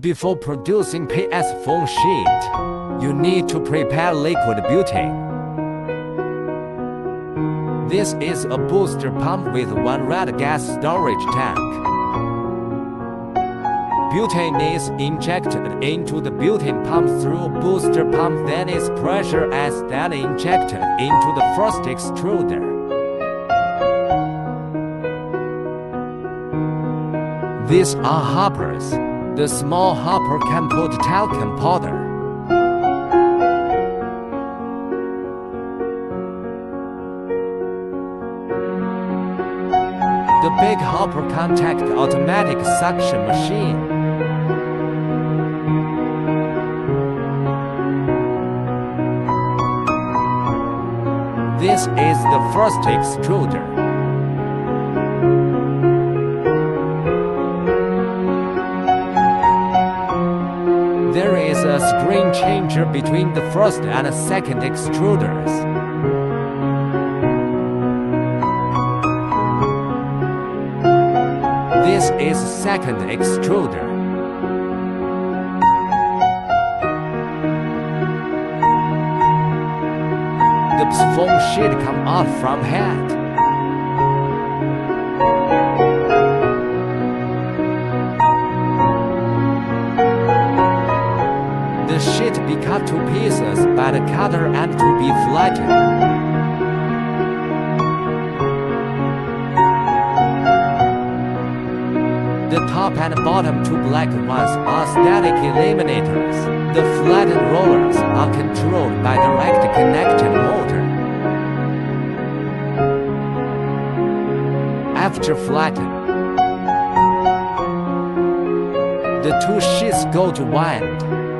Before producing PS foam sheet, you need to prepare liquid butane. This is a booster pump with one red gas storage tank. Butane is injected into the butane pump through a booster pump, then is pressure as that injected into the first extruder. These are hoppers. The small hopper can put talcum powder. The big hopper contact automatic suction machine. This is the first extruder. There is a screen changer between the first and second extruders. This is second extruder. The foam sheet come out from head. The sheet be cut to pieces by the cutter and to be flattened. The top and bottom two black ones are static eliminators. The flattened rollers are controlled by direct connected motor. After flattened, the two sheets go to wind.